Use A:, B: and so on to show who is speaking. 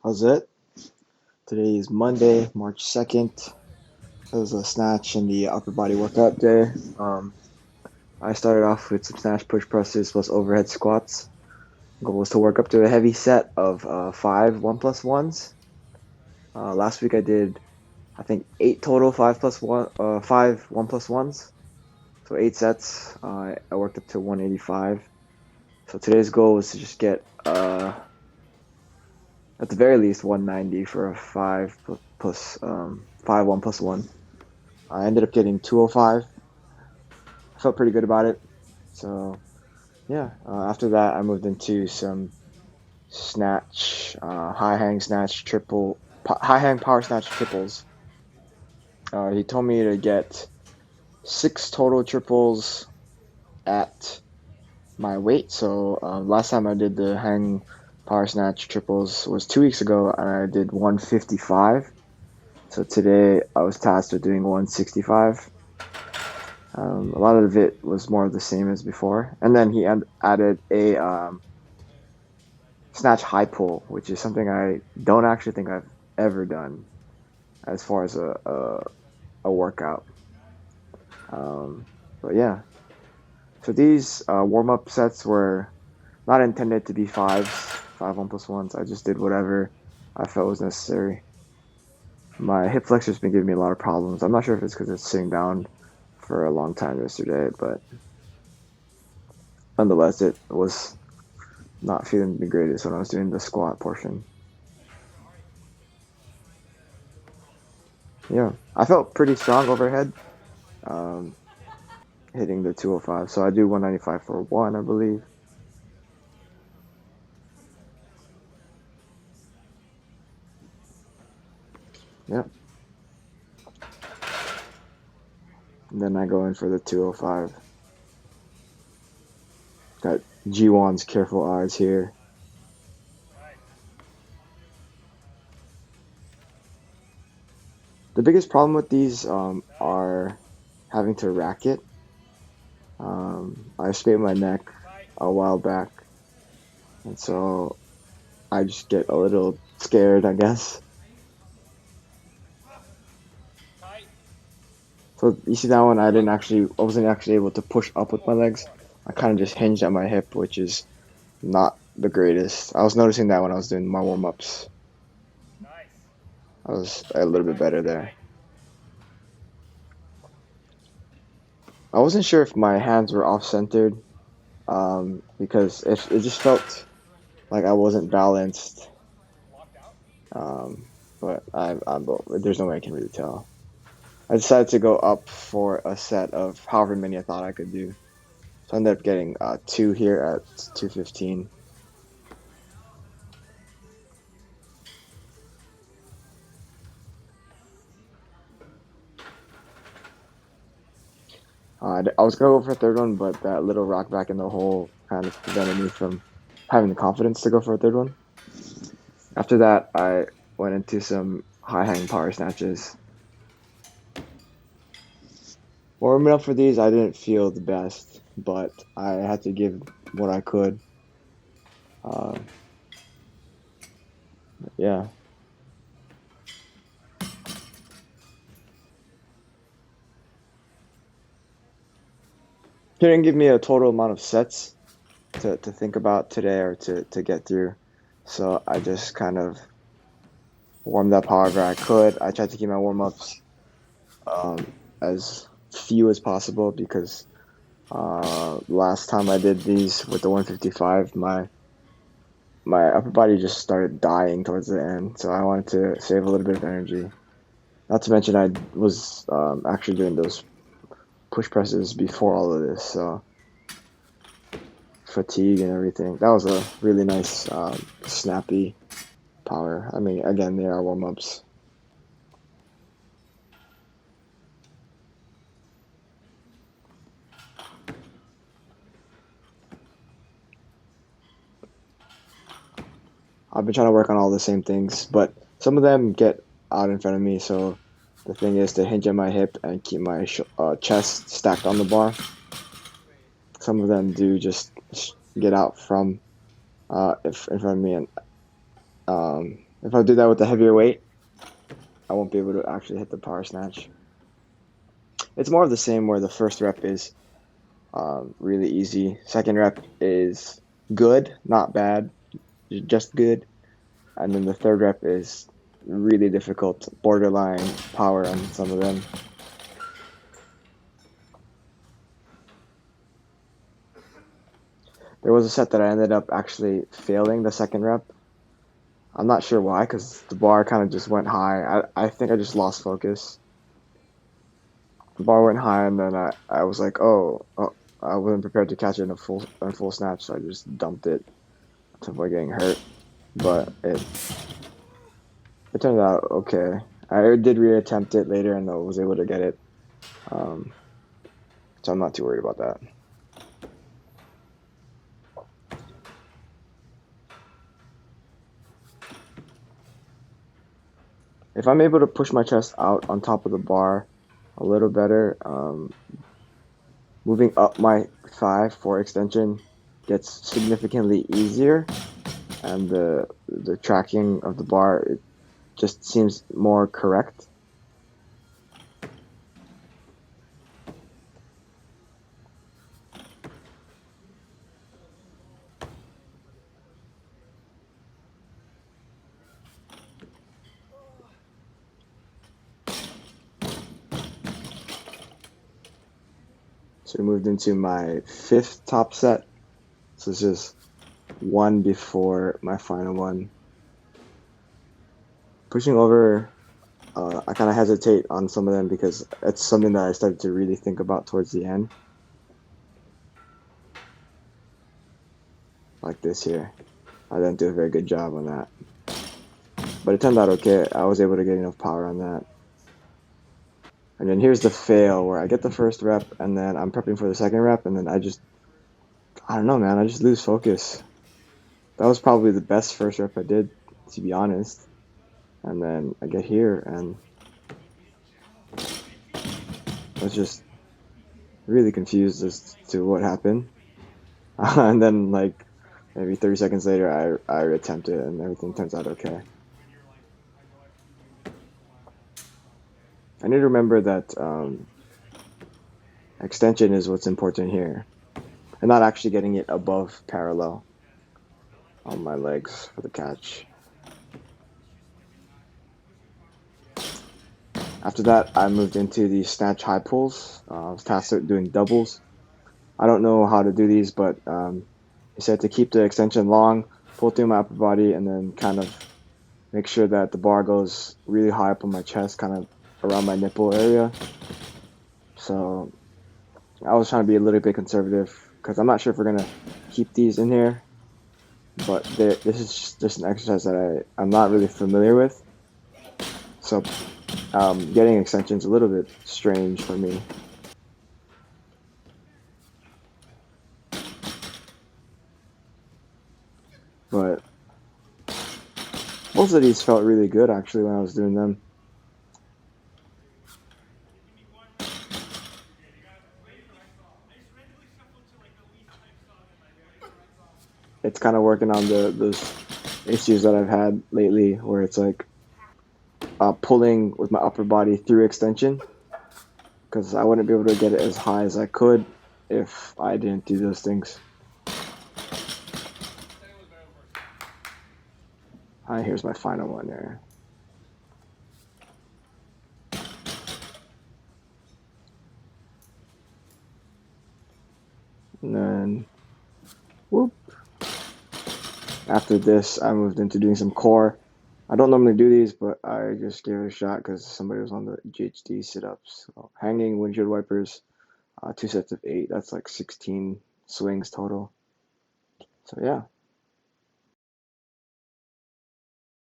A: How's it? Today is Monday, March 2nd. It was a snatch and the upper body workout day. I started off with some snatch push presses plus overhead squats. Goal was to work up to a heavy set of five 1+1s. Last week I did, I think, eight total 5 1+1s. So eight sets. I worked up to 185. So today's goal was to just get, at the very least, 190 for a five 1+1. I ended up getting 205. I felt pretty good about it. So yeah, after that I moved into some snatch, high hang power snatch triples. He told me to get six total triples at my weight. So last time I did the hang power snatch triples was 2 weeks ago, and I did 155. So today I was tasked with doing 165. A lot of it was more of the same as before. And then he added a snatch high pull, which is something I don't actually think I've ever done as far as a workout. But yeah, so these warm up sets were not intended to be five 1+1s. I just did whatever I felt was necessary. My hip flexor's been giving me a lot of problems. I'm not sure if it's because it's sitting down for a long time yesterday, but nonetheless, it was not feeling the greatest when I was doing the squat portion. Yeah, I felt pretty strong overhead, um, hitting the 205. So I do 195 for one, I believe. Yeah. And then I go in for the 205. Got G1's careful eyes here. The biggest problem with these are having to rack it. I scraped my neck a while back, and so I just get a little scared, I guess. So you see that one, I wasn't actually able to push up with my legs. I kind of just hinged at my hip, which is not the greatest. I was noticing that when I was doing my warm-ups. I was a little bit better there. I wasn't sure if my hands were off-centered, because it just felt like I wasn't balanced. Um, but there's no way I can really tell. I decided to go up for a set of however many I thought I could do. So I ended up getting two here at 215. I was gonna go for a third one, but that little rock back in the hole kind of prevented me from having the confidence to go for a third one. After that, I went into some high hang power snatches. Warming up for these, I didn't feel the best, but I had to give what I could. Uh, yeah. He didn't give me a total amount of sets to think about today or to get through. So I just kind of warmed up however I could. I tried to keep my warm ups as few as possible because last time I did these with the 155, my upper body just started dying towards the end. So I wanted to save a little bit of energy. Not to mention I was actually doing those push presses before all of this, so fatigue and everything. That was a really nice, snappy power. I mean, again, they are warm ups. I've been trying to work on all the same things, but some of them get out in front of me. So the thing is to hinge at my hip and keep my chest stacked on the bar. Some of them do just get out from in front of me, and If I do that with a heavier weight, I won't be able to actually hit the power snatch. It's more of the same where the first rep is really easy. Second rep is good, not bad, just good. And then the third rep is really difficult, borderline power on some of them. There was a set that I ended up actually failing the second rep. I'm not sure why, because the bar kind of just went high. I think I just lost focus. The bar went high, and then I was like, oh, I wasn't prepared to catch it in a full snatch, so I just dumped it to avoid getting hurt. But it turned out okay. I did reattempt it later and I was able to get it. Um, so I'm not too worried about that. If I'm able to push my chest out on top of the bar a little better, moving up my thigh for extension gets significantly easier, and the tracking of the bar, it just seems more correct. So we moved into my fifth top set. So this is one before my final one. Pushing over, I kind of hesitate on some of them because it's something that I started to really think about towards the end. Like this here. I didn't do a very good job on that. But it turned out okay. I was able to get enough power on that. And then here's the fail where I get the first rep and then I'm prepping for the second rep and then I don't know, man, I just lose focus. That was probably the best first rep I did, to be honest. And then I get here and I was just really confused as to what happened. And then like maybe 30 seconds later, I attempt it and everything turns out okay. I need to remember that extension is what's important here, and not actually getting it above parallel on my legs for the catch. After that, I moved into the snatch high pulls. I was tasked with doing doubles. I don't know how to do these, but he said to keep the extension long, pull through my upper body, and then kind of make sure that the bar goes really high up on my chest, kind of around my nipple area. So I was trying to be a little bit conservative because I'm not sure if we're gonna keep these in here, but this is just an exercise that I'm not really familiar with. So getting extensions a little bit strange for me. But most of these felt really good actually when I was doing them. It's kind of working on those issues that I've had lately where it's like pulling with my upper body through extension because I wouldn't be able to get it as high as I could if I didn't do those things. Here's my final one there. And then, whoop. After this, I moved into doing some core. I don't normally do these, but I just gave it a shot because somebody was on the GHD sit-ups. So, hanging windshield wipers, 2 sets of 8. That's like 16 swings total. So yeah.